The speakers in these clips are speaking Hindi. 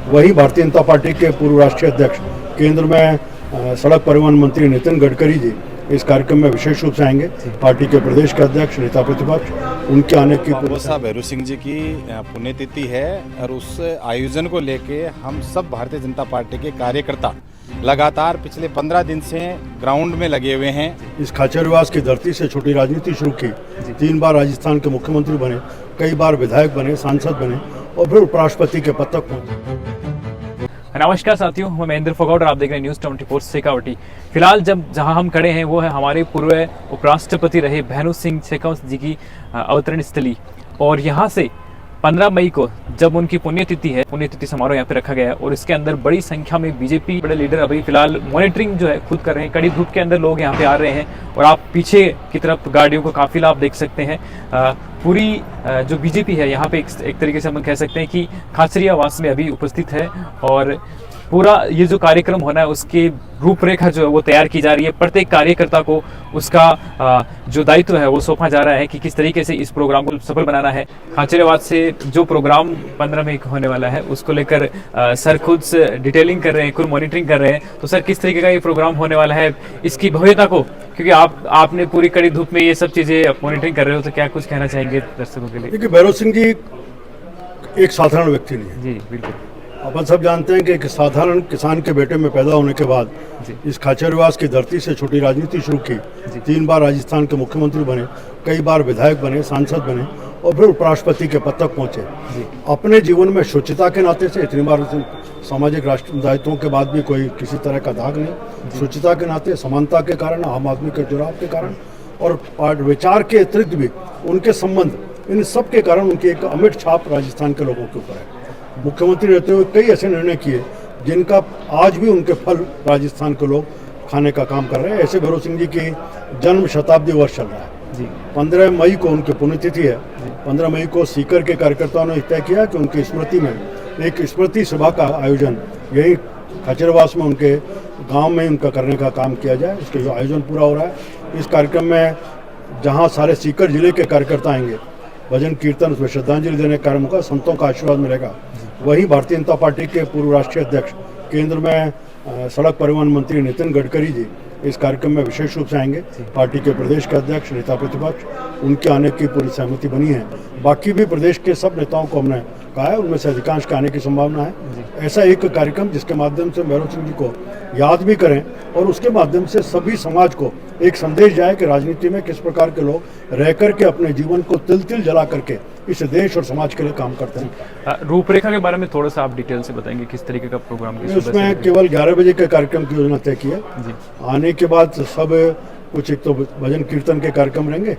वहीं भारतीय जनता पार्टी के पूर्व राष्ट्रीय अध्यक्ष, केंद्र में सड़क परिवहन मंत्री नितिन गडकरी जी इस कार्यक्रम में विशेष रूप से आएंगे। पार्टी के प्रदेश के अध्यक्ष, नेता प्रतिपक्ष, उनके आने की बाबूसाहेब भैरू सिंह जी की पुण्यतिथि है और उस आयोजन को लेके हम सब भारतीय जनता पार्टी के कार्यकर्ता लगातार पिछले 15 दिन से ग्राउंड में लगे हुए हैं। इस खाचरियावास की धरती से छोटी राजनीति शुरू की। 3 बार राजस्थान के मुख्यमंत्री बने, कई बार विधायक बने, सांसद बने और फिर उपराष्ट्रपति के पद तक पहुंचे। नमस्कार साथियों, मैं महेंद्र फोगाट और आप देख रहे हैं न्यूज़ 24 शेखावटी। फिलहाल जहां हम खड़े हैं वो है हमारे पूर्व उपराष्ट्रपति रहे भैरू सिंह शेखावत जी की अवतरण स्थली, और यहाँ से 15 मई को जब उनकी पुण्यतिथि है, पुण्यतिथि समारोह यहाँ पे रखा गया है और इसके अंदर बड़ी संख्या में बीजेपी बड़े लीडर अभी फिलहाल मॉनिटरिंग जो है खुद कर रहे हैं। कड़ी धूप के अंदर लोग यहाँ पे आ रहे हैं और आप पीछे की तरफ गाड़ियों का काफिला आप देख सकते हैं। पूरी जो बीजेपी है यहाँ पे एक तरीके से हम कह सकते हैं कि खाचरियावास में अभी उपस्थित है और पूरा ये जो कार्यक्रम होना है उसकी रूपरेखा जो है वो तैयार की जा रही है। प्रत्येक कार्यकर्ता को उसका जो दायित्व है वो सौंपा जा रहा है कि किस तरीके से इस प्रोग्राम को सफल बनाना है। खाचरियावास से जो प्रोग्राम 15 मई को होने वाला है उसको लेकर सर खुद से डिटेलिंग कर रहे हैं, खुद मॉनिटरिंग कर रहे हैं। तो सर, किस तरीके का ये प्रोग्राम होने वाला है, इसकी भव्यता को, क्योंकि आपने पूरी कड़ी धूप में ये सब चीजें मॉनिटरिंग कर रहे हो, तो क्या कुछ कहना चाहेंगे दर्शकों के लिए? देखिए, भैरू सिंह जी एक साधारण व्यक्ति नहीं है। जी बिल्कुल। अपन सब जानते हैं कि एक साधारण किसान के बेटे में पैदा होने के बाद इस खाचरियावास की धरती से छोटी राजनीति शुरू की। 3 बार राजस्थान के मुख्यमंत्री बने, कई बार विधायक बने, सांसद बने और फिर उपराष्ट्रपति के पद तक पहुंचे। अपने जीवन में शुचिता के नाते से इतनी बार सामाजिक राष्ट्र दायित्वों के बाद भी कोई किसी तरह का दाग नहीं। शुचिता के नाते, समानता के कारण, आम आदमी के जुड़ाव के कारण और विचार के अतिरिक्त भी उनके संबंध, इन सब के कारण उनकी एक अमिट छाप राजस्थान के लोगों के ऊपर है। मुख्यमंत्री रहते हुए कई ऐसे निर्णय किए जिनका आज भी उनके फल राजस्थान के लोग खाने का काम कर रहे हैं। ऐसे भैरू सिंह जी की जन्म शताब्दी वर्ष चल रहा है। 15 मई को उनकी पुण्यतिथि है। 15 मई को सीकर के कार्यकर्ताओं ने तय किया कि उनकी स्मृति में एक स्मृति सभा का आयोजन यही खाचरियावास में उनके गांव में उनका करने का काम किया जाए। इसका जो आयोजन पूरा हो रहा है, इस कार्यक्रम में जहां सारे सीकर जिले के कार्यकर्ता आएंगे, भजन कीर्तन, उसमें श्रद्धांजलि देने का कार्यक्रम होगा, संतों का आशीर्वाद मिलेगा। वहीं भारतीय जनता पार्टी के पूर्व राष्ट्रीय अध्यक्ष, केंद्र में सड़क परिवहन मंत्री नितिन गडकरी जी इस कार्यक्रम में विशेष रूप से आएंगे। पार्टी के प्रदेश के अध्यक्ष, नेता प्रतिपक्ष, उनके आने की पूरी सहमति बनी है। बाकी भी प्रदेश के सब नेताओं को हमने कहा है, उनमें से अधिकांश के आने की संभावना है। ऐसा एक कार्यक्रम जिसके माध्यम से भैरू सिंह जी को याद भी करें और उसके माध्यम से सभी समाज को एक संदेश जाए कि राजनीति में किस प्रकार के लोग रह करके अपने जीवन को तिल तिल जला करके इस देश और समाज के लिए काम करते हैं। रूपरेखा के बारे में थोड़ा सा आप डिटेल से बताएंगे, किस तरीके का प्रोग्राम? उसमें केवल 11 बजे के कार्यक्रम की योजना तय की है। आने के बाद सब कुछ, एक तो भजन कीर्तन के कार्यक्रम रहेंगे,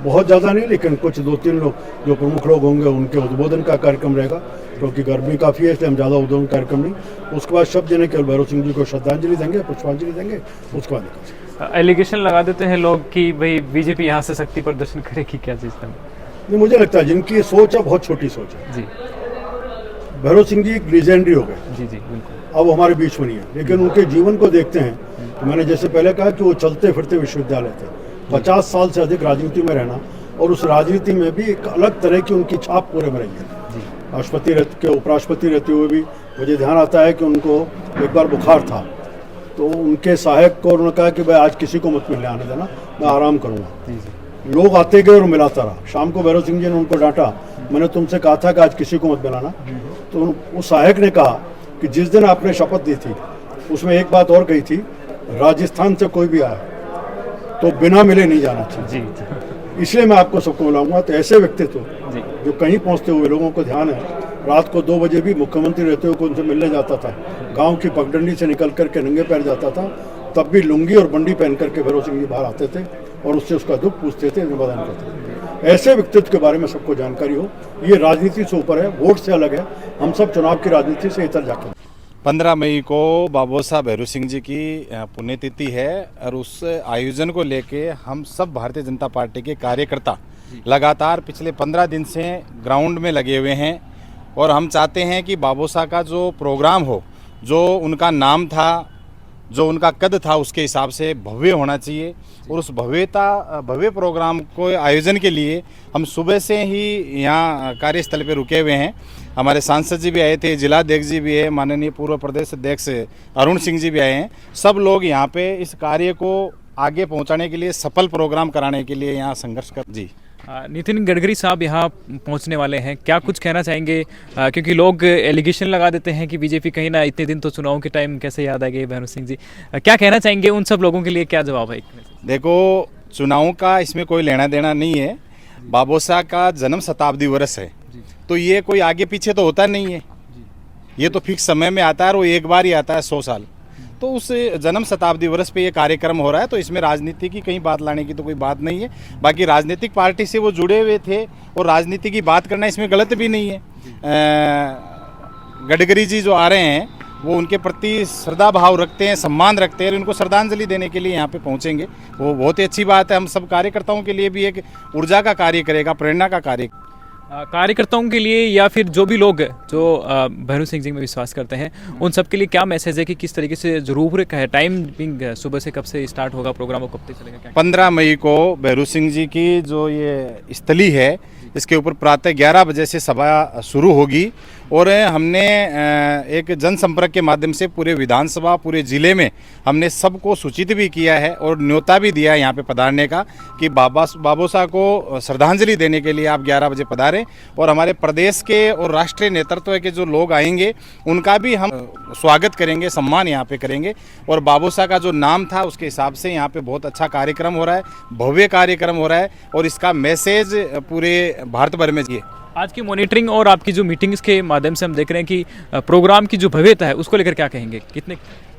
बहुत ज़्यादा नहीं, लेकिन कुछ 2-3 लोग जो प्रमुख लोग होंगे उनके उद्बोधन का कार्यक्रम रहेगा, क्योंकि गर्मी काफ़ी है इसलिए हम ज़्यादा उद्बोधन कार्यक्रम नहीं। उसके बाद शब्द देने केवल भैरू सिंह जी को श्रद्धांजलि देंगे, पुष्पांजलि देंगे, उसके बाद एलिगेशन लगा देते हैं लोग कि भाई बीजेपी यहाँ से शक्ति प्रदर्शन करेगी, क्या चीज़? नहीं, मुझे लगता है जिनकी सोच है बहुत छोटी सोच है। जी, भैरू सिंह जी एक लीजेंडरी हो गए। जी जी बिल्कुल। अब हमारे बीच में नहीं है, लेकिन उनके जीवन को देखते हैं तो मैंने जैसे पहले कहा कि वो चलते फिरते विश्वविद्यालय थे। 50 साल से अधिक राजनीति में रहना और उस राजनीति में भी एक अलग तरह की उनकी छाप पूरे में रही है। राष्ट्रपति के उपराष्ट्रपति रहते हुए भी मुझे ध्यान आता है कि उनको एक बार बुखार था तो उनके सहायक को उन्होंने कहा कि भाई आज किसी को मत मिलने आने देना, मैं आराम करूँगा। लोग आते गए और मिलाता रहा। शाम को भैरू सिंह जी ने उनको डांटा, मैंने तुमसे कहा था कि आज किसी को मत मिलाना। तो उस सहायक ने कहा कि जिस दिन आपने शपथ दी थी उसमें एक बात और कही थी, राजस्थान से कोई भी आए तो बिना मिले नहीं जाना चाहिए, इसलिए मैं आपको सबको मिलाऊंगा। तो ऐसे व्यक्तित्व जो कहीं पहुंचते हुए लोगों को ध्यान है, रात को 2 बजे भी मुख्यमंत्री रहते हुए उनसे मिलने जाता था, गांव की पगडंडी से निकल करके नंगे पैर जाता था, तब भी लुंगी और बंडी पहन करके भैरू सिंह जी बाहर आते थे और उससे उसका दुख पूछते थे, निवेदन करते थे। ऐसे व्यक्तित्व के बारे में सबको जानकारी हो। ये राजनीति से ऊपर है, वोट से अलग है। हम सब चुनाव की राजनीति से इतर जाते हैं। 15 मई को बाबूसाहेब भैरू सिंह जी की पुण्यतिथि है और उस आयोजन को लेके हम सब भारतीय जनता पार्टी के कार्यकर्ता लगातार पिछले 15 दिन से ग्राउंड में लगे हुए हैं और हम चाहते हैं कि बाबूसाहेब का जो प्रोग्राम हो, जो उनका नाम था जो उनका कद था उसके हिसाब से भव्य होना चाहिए। और उस भव्य प्रोग्राम को आयोजन के लिए हम सुबह से ही यहाँ कार्यस्थल पे रुके हुए हैं। हमारे सांसद जी भी आए थे, जिलाध्यक्ष जी भी है, माननीय पूर्व प्रदेश अध्यक्ष अरुण सिंह जी भी आए हैं। सब लोग यहाँ पे इस कार्य को आगे पहुँचाने के लिए, सफल प्रोग्राम कराने के लिए यहाँ संघर्ष कर जी। नितिन गडकरी साहब यहाँ पहुँचने वाले हैं, क्या कुछ कहना चाहेंगे? क्योंकि लोग एलिगेशन लगा देते हैं कि बीजेपी कहीं ना, इतने दिन तो चुनाव के टाइम कैसे याद आ गए भैरू सिंह जी, क्या कहना चाहेंगे उन सब लोगों के लिए? क्या जवाब है? देखो, चुनाव का इसमें कोई लेना देना नहीं है। बाबोसा का जन्म शताब्दी वर्ष है, तो ये कोई आगे पीछे तो होता नहीं है, ये तो फिक्स समय में आता है और वो एक बार ही आता है 100 साल। तो उस जन्म शताब्दी वर्ष पे ये कार्यक्रम हो रहा है, तो इसमें राजनीति की कहीं बात लाने की तो कोई बात नहीं है। बाकी राजनीतिक पार्टी से वो जुड़े हुए थे और राजनीति की बात करना इसमें गलत भी नहीं है। गडकरी जी जो आ रहे हैं वो उनके प्रति श्रद्धा भाव रखते हैं, सम्मान रखते हैं और उनको श्रद्धांजलि देने के लिए यहाँ पे पहुँचेंगे। वो बहुत ही अच्छी बात है। हम सब कार्यकर्ताओं के लिए भी एक ऊर्जा का कार्य करेगा, प्रेरणा का कार्य। कार्यकर्ताओं के लिए या फिर जो भी लोग जो भैरू सिंह जी में विश्वास करते हैं, उन सब के लिए क्या मैसेज है कि किस तरीके से जरूर है? टाइमिंग सुबह से कब से स्टार्ट होगा प्रोग्राम और कब तक चलेगा? क्या 15 मई को भैरू सिंह जी की जो ये स्थली है, इसके ऊपर प्रातः 11 बजे से सभा शुरू होगी और हमने एक जनसंपर्क के माध्यम से पूरे विधानसभा, पूरे ज़िले में हमने सबको सूचित भी किया है और न्योता भी दिया है यहाँ पे पधारने का कि बाबोसा को श्रद्धांजलि देने के लिए आप 11 बजे पधारें। और हमारे प्रदेश के और राष्ट्रीय नेतृत्व के जो लोग आएंगे उनका भी हम स्वागत करेंगे, सम्मान यहाँ पे करेंगे। और बाबोसा का जो नाम था उसके हिसाब से यहाँ पे बहुत अच्छा कार्यक्रम हो रहा है, भव्य कार्यक्रम हो रहा है और इसका मैसेज पूरे भारत भर में ये। आज की मॉनिटरिंग और आपकी जो मीटिंग्स के माध्यम से हम देख रहे हैं कि प्रोग्राम की जो भव्यता है उसको लेकर क्या कहेंगे? कितने?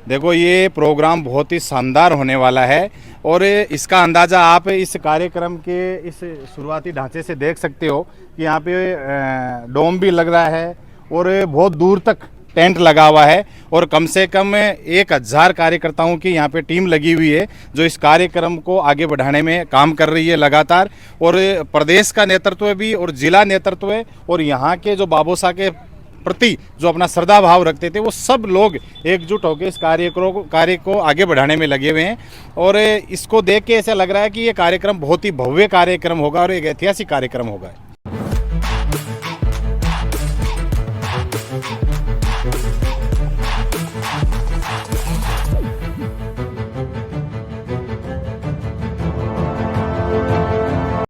देखो, ये प्रोग्राम बहुत ही शानदार होने वाला है और इसका अंदाज़ा आप इस कार्यक्रम के इस शुरुआती ढांचे से देख सकते हो कि यहाँ पे डोम भी लग रहा है और बहुत दूर तक टेंट लगा हुआ है और कम से कम 1000 कार्यकर्ताओं की यहाँ पे टीम लगी हुई है जो इस कार्यक्रम को आगे बढ़ाने में काम कर रही है लगातार। और प्रदेश का नेतृत्व भी और जिला नेतृत्व और यहाँ के जो बाबोसा के प्रति जो अपना श्रद्धा भाव रखते थे वो सब लोग एकजुट होकर इस कार्य को आगे बढ़ाने में लगे हुए हैं। और इसको देख के ऐसा लग रहा है कि ये कार्यक्रम बहुत ही भव्य कार्यक्रम होगा और एक ऐतिहासिक कार्यक्रम होगा।